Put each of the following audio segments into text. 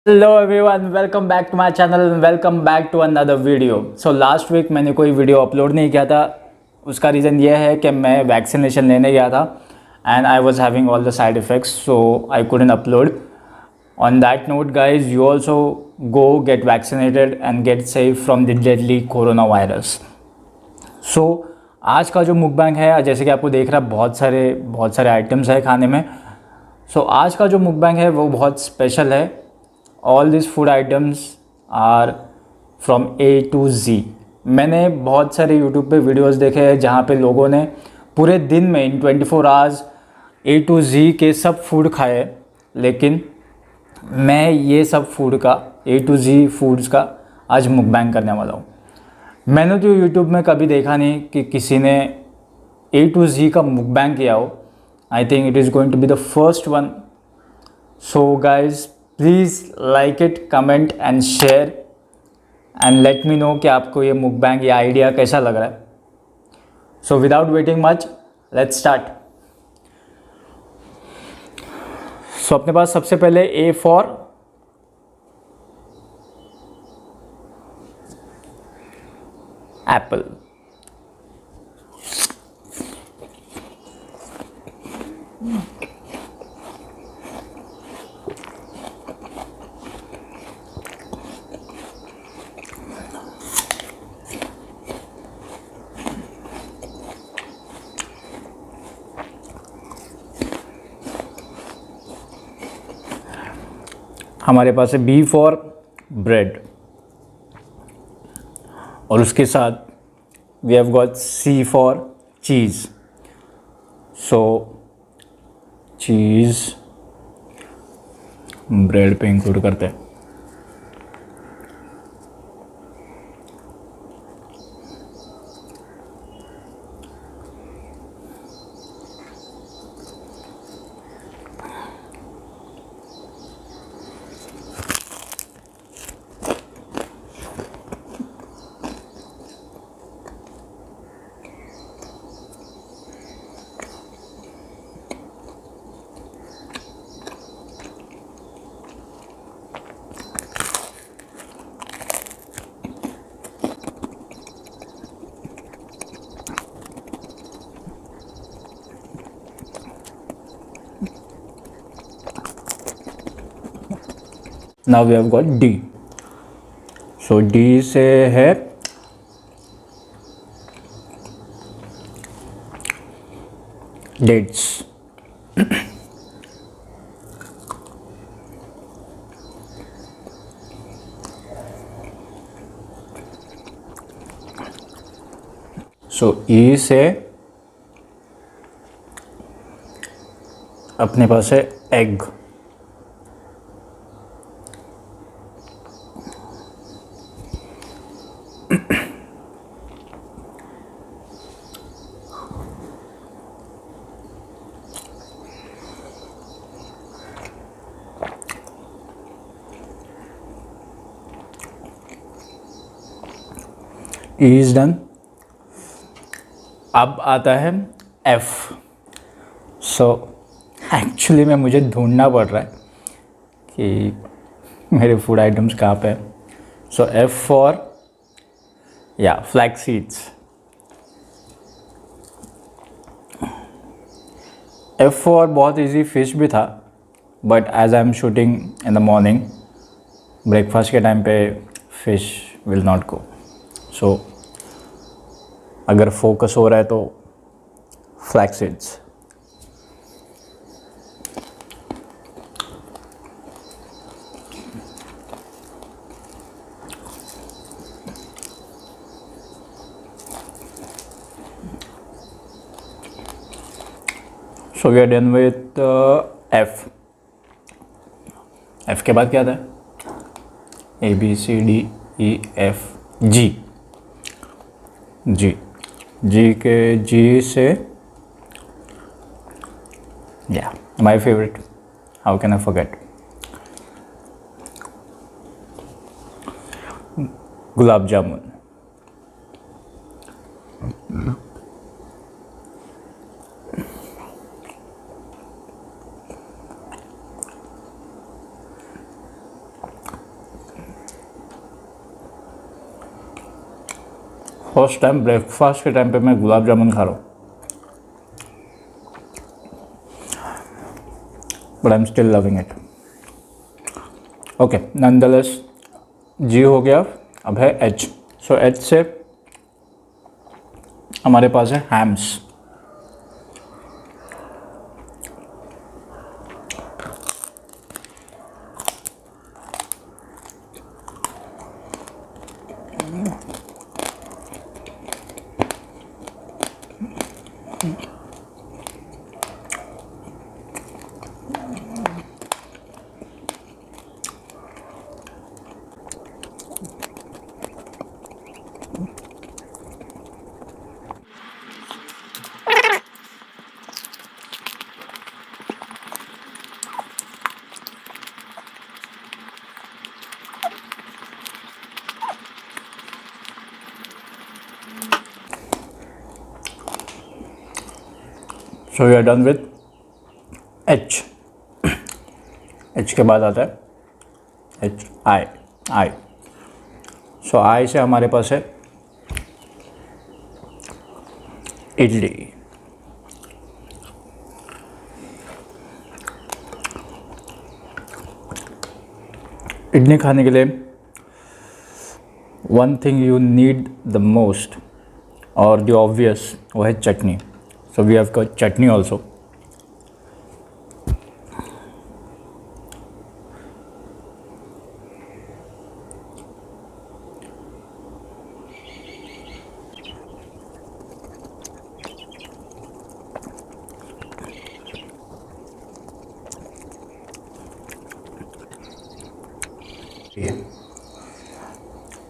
Hello everyone, welcome back to my channel, welcome back to another video. So last week मैंने कोई video upload नहीं किया था। उसका रीज़न ये है कि मैं वैक्सीनेशन लेने गया था and I was having all the side effects, so I couldn't upload. On that note guys, you also go get vaccinated and get safe from the deadly corona virus. So आज का जो mukbang है, जैसे कि आपको देख रहा है, बहुत सारे आइटम्स है खाने में। सो आज का जो मुकबैंग है वो बहुत स्पेशल है। All this food items are from A to Z। मैंने बहुत सारे यूट्यूब पे वीडियोस देखे हैं जहाँ पे लोगों ने पूरे दिन में इन 24 आवर्स A to Z के सब फूड खाए, लेकिन मैं ये सब फूड का A to Z फूड्स का आज मुकबैंग करने वाला हूँ। मैंने तो यूट्यूब में कभी देखा नहीं कि किसी ने A to Z का मुकबैंग किया हो। I think it is going to be the first one. So guys, please like it, comment and share and let me know कि आपको ये मुकबैंग, ये आइडिया कैसा लग रहा है। So without waiting much, let's start. So अपने पास सबसे पहले A फॉर एप्पल। हमारे पास है B फॉर ब्रेड, और उसके साथ we have got C for cheese. So cheese bread पे इंक्लूड करते हैं। Now we have got D. So D से है dates. So E से अपने पास है एग। E is done. अब आता है F। सो एक्चुअली में मुझे ढूंढना पड़ रहा है कि मेरे फूड आइटम्स कहाँ पे है। So F for flax seeds. F for बहुत इजी फिश भी था, but as I am shooting in the morning, breakfast के टाइम पे fish will not go. So अगर फोकस हो रहा है तो flax seeds. So we are done with F। F के बाद क्या था? A B C D E F G। G के G से my favourite, how can I forget, gulab jamun. First time breakfast के टाइम पे मैं गुलाब जामुन खा रहा हूँ, but I am still loving it. Okay, nonetheless G हो गया, अब है एच। सो एच से हमारे पास है hams. So we are done with H. H के बाद आता है एच आई। आई, सो आई से हमारे पास है इडली। इडली खाने के लिए one thing you need the most और द ऑब्वियस वो है chutney. So we have got chutney also.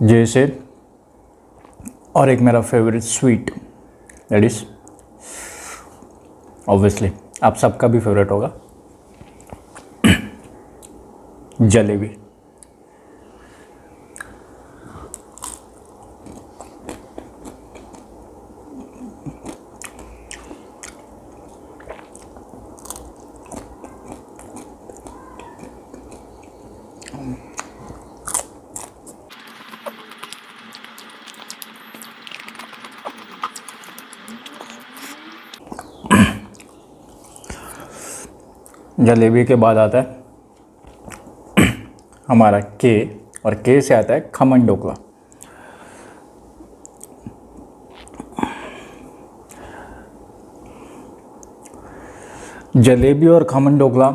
जैसे और एक मेरा favourite sweet, that is obviously आप सबका भी फेवरेट होगा, जलेबी। जलेबी के बाद आता है हमारा के, और के से आता है खमन ढोकला। जलेबी और khaman dhokla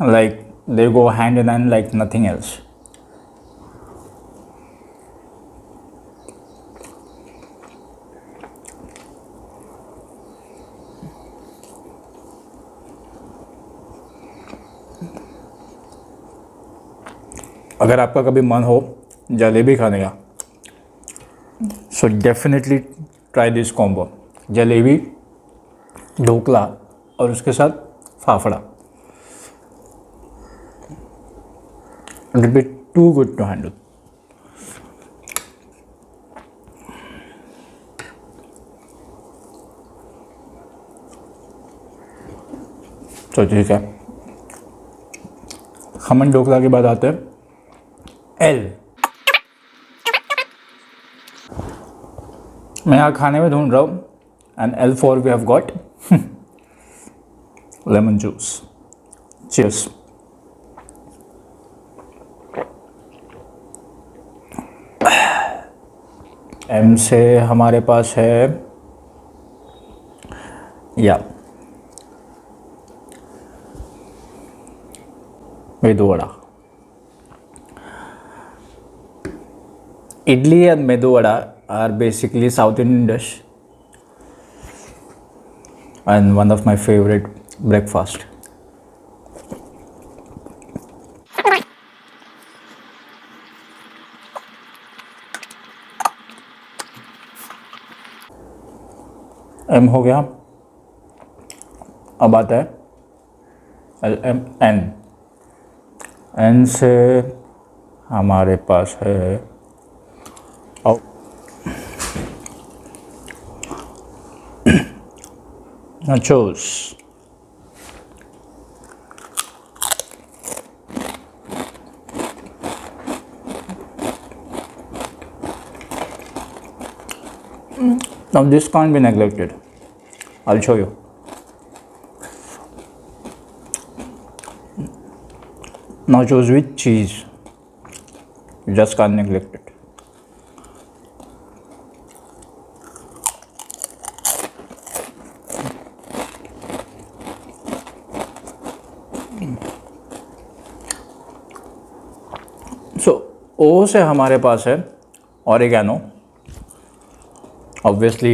like they go hand in hand like nothing else. अगर आपका कभी मन हो जलेबी खाने का, so definitely try this combo, jalebi dhokla और उसके साथ fafda. It will be too good to handle. तो ठीक है, खमन ढोकला के बाद आते हैं एल। मैं यहाँ खाने में ढूंढ रहा हूँ, and L for we have got lemon juice. Cheers. M से हमारे पास है या medu vada. Idli and medu vada are basically South Indian dish and one of my favorite breakfast. M हो गया, अब आता है एम एन। एन से हमारे पास है nachos। Now this can't be neglected. I'll show you. Nachos with cheese. You just can't neglect it. So ओ से हमारे पास है ऑरिगेनो. ऑब्वियसली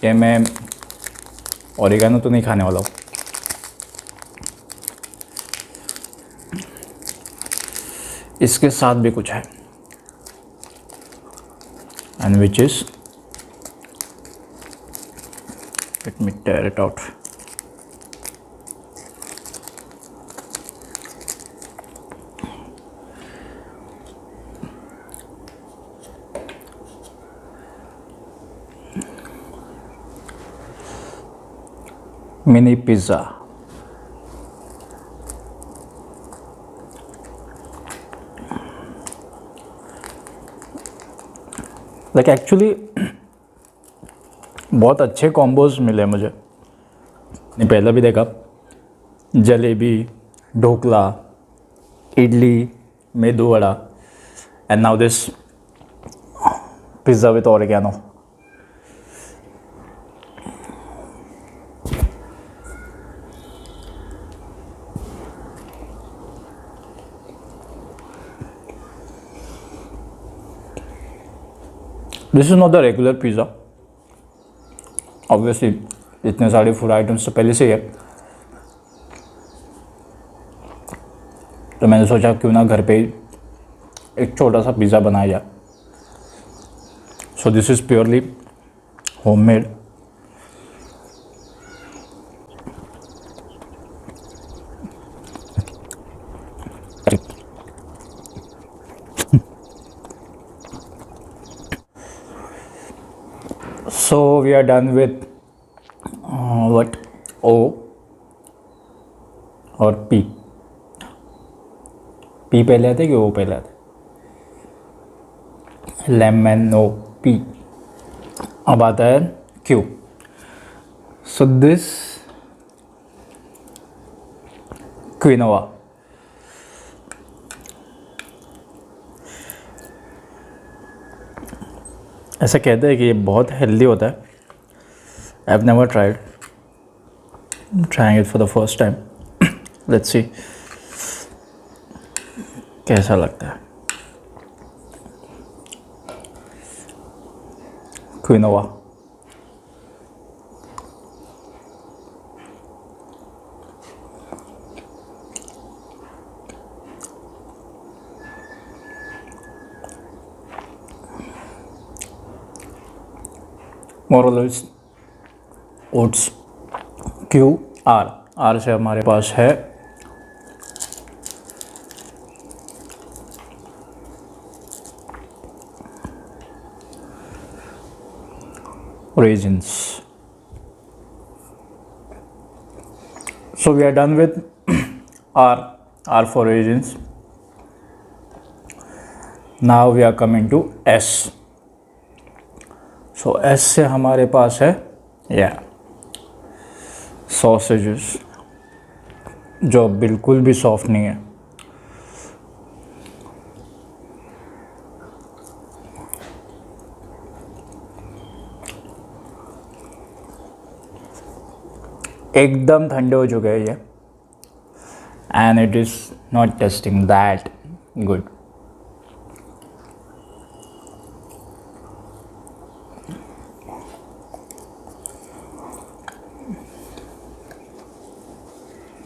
ये मैं ऑरिगेनो तो नहीं खाने वाला हूँ. इसके साथ भी कुछ है and which is, let me tear it out. Mini pizza. Like actually बहुत अच्छे कॉम्बोज मिले मुझे. मैंने पहले भी देखा jalebi, dhokla, idli, medu vada and now this pizza with oregano. This is not the regular pizza. Obviously इतने सारे फूड आइटम्स तो पहले से ही है, तो मैंने सोचा क्यों ना घर पे एक छोटा सा पिज़्ज़ा बनाया जाए. So this is purely homemade. So we are done with what, O और P. P पहले आते कि O पहले आते? Lemon, O, P. अब आता है Q. So this quinoa. ऐसा कहते हैं कि ये बहुत हेल्दी होता है. I have never tried, trying it for the first time. Let's see कैसा लगता है. क्विनोआ. मोरलेस ओट्स. Q R. आर से हमारे पास है raisins. So we are done with R for raisins. Now we are coming to S. So S से हमारे पास है सॉसेजेस, जो बिल्कुल भी सॉफ्ट नहीं है. एकदम ठंडे हो चुके हैं ये, and it is not testing that good.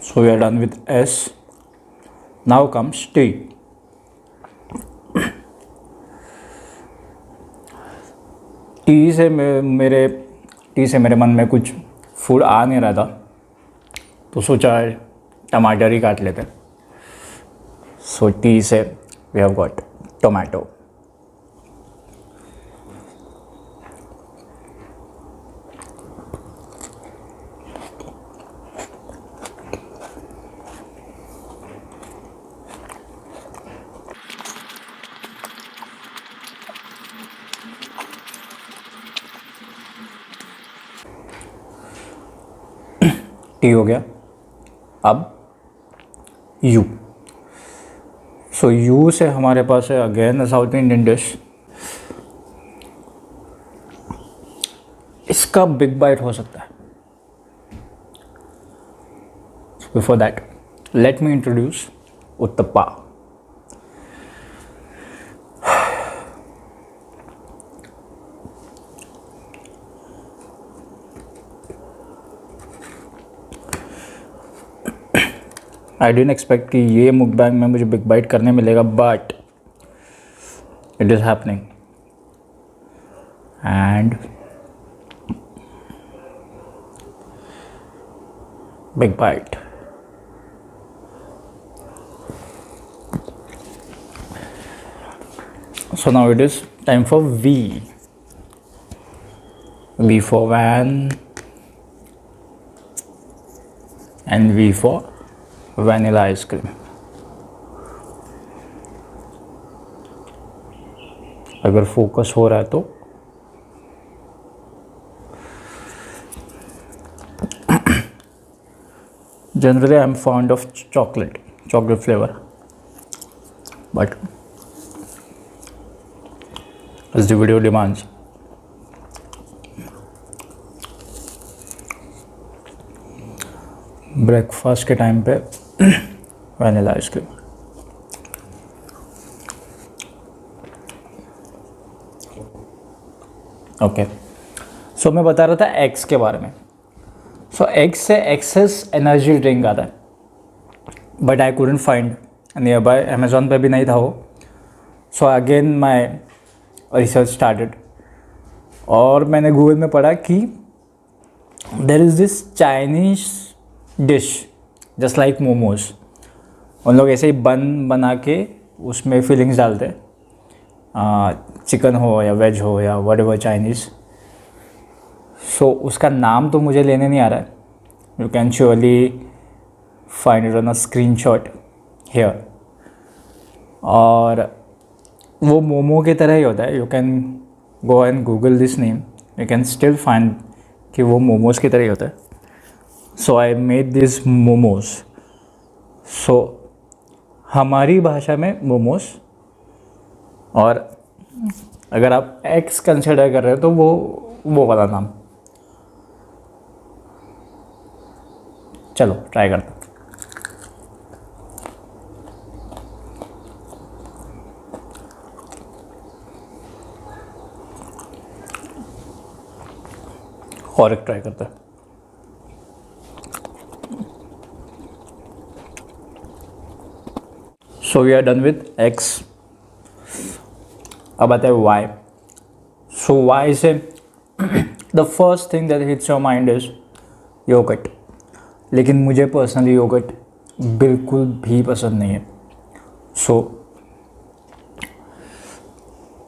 So we are done with S. Now comes T. T से मेरे मन में कुछ फूड आ नहीं रहा था, तो सोचा टमाटर ही काट लेते. सो टी से we have got tomato. T हो गया। अब यू। सो यू से हमारे पास है अगेन साउथ इंडियन डिश। इसका बिग बाइट हो सकता है। Before that let me introduce uttappa. I didn't expect कि ये मुकबैंग में मुझे बिग बाइट करने मिलेगा, but it is happening and big bite. So now it is time for V. V for van and V for vanilla ice cream. अगर focus हो रहा है तो generally I am fond of chocolate flavour, but as the video demands, breakfast के time पे vanilla ice cream. Okay, सो मैं बता रहा था एग्स के बारे में। सो एग्स से एक्सेस एनर्जी ड्रिंक आता है, but I couldn't find near by. Amazon पे भी नहीं था वो। So again my research started और मैंने गूगल में पढ़ा कि there is this Chinese dish just like momos. उन लोग ऐसे ही बना के उसमें फिलिंग्स डालते हैं, चिकन हो या वेज हो या व्हाटएवर चाइनीज़। सो उसका नाम तो मुझे लेने नहीं आ रहा है। You can surely find it on a screenshot here. और वो मोमो की तरह ही होता है। You can go and Google this name, you can still find कि वो मोमोज की तरह ही होता है। सो आई मेड दिस मोमोज। सो हमारी भाषा में मोमोज, और अगर आप एग्स कंसिडर कर रहे हो तो वो वाला नाम। चलो ट्राई करते हैं। और एक ट्राई करते हैं। So we are done with X. अब आता है वाई। सो वाई से the first thing that hits your mind is yogurt. लेकिन मुझे पर्सनली योगर्ट बिल्कुल भी पसंद नहीं है। So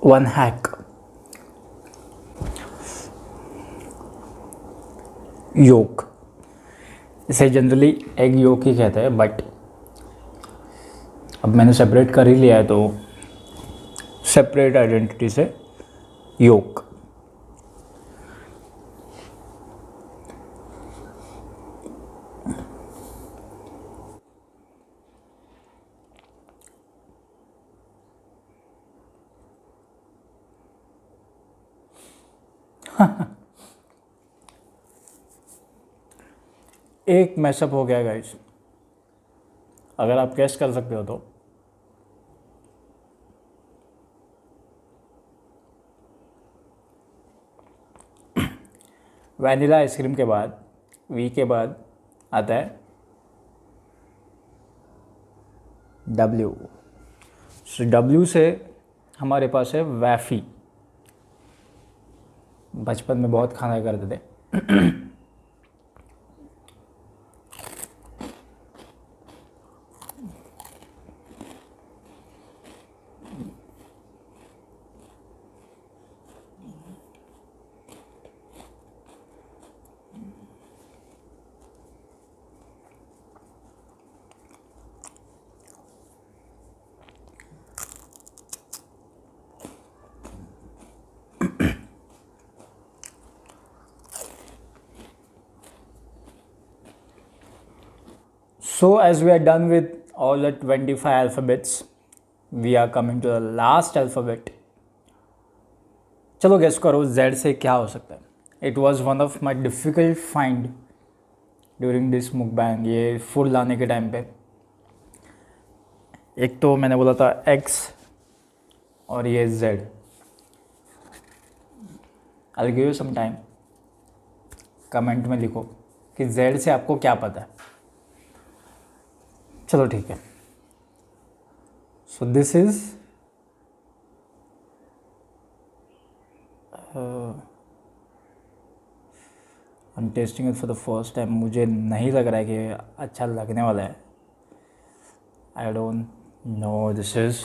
one hack, yolk. इसे जनरली एग योक ही कहते हैं, बट अब मैंने सेपरेट कर ही लिया है तो सेपरेट आइडेंटिटी से योक। एक मैसअप हो गया गाइस, अगर आप गेस कर सकते हो तो। वैनिला आइसक्रीम के बाद वी के बाद आता है डब्ल्यू। सो डब्ल्यू से हमारे पास है वैफ़ी। बचपन में बहुत खाना करते थे। So as we are done with all the 25 alphabets, we are coming to the last alphabet. चलो गेस करो Z से क्या हो सकता है. It was one of my difficult find during this mukbang. ये फूड लाने के टाइम पे एक तो मैंने बोला था X और ये Z. I'll give you some time. Comment में लिखो कि Z से आपको क्या पता है. चलो ठीक है. So this is I am testing it for the first time. मुझे नहीं लग रहा है कि अच्छा लगने वाला है. I don't know. This is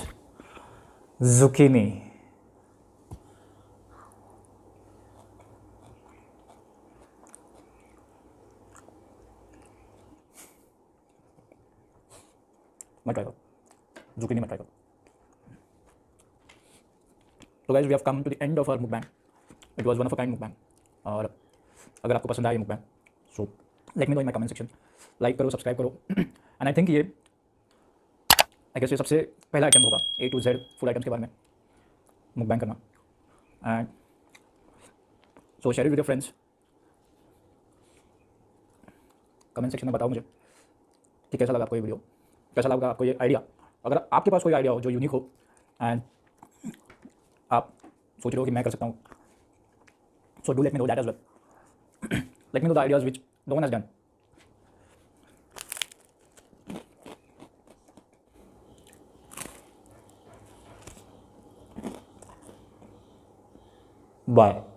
zucchini. मत ट्राई करो. zucchini मत ट्राई करो. तो guys we have come to the end of our mukbang. It was one of a kind mukbang. और अगर आपको पसंद आया ये mukbang, so let me know in my comment section. Like करो, सब्सक्राइब करो. एंड आई थिंक ये I guess ये सबसे पहला आइटम होगा A to Z food items के बारे में mukbang करना. And so share it with your friends. Comment section में बताओ मुझे कि कैसा लगा आपको ये वीडियो, कैसा लगा आपको ये आइडिया. अगर आपके पास कोई आइडिया हो जो यूनिक हो एंड आप सोच रहे हो कि मैं कर सकता हूँ, so do let me know that as well. Let me know the ideas which no one has done. Bye.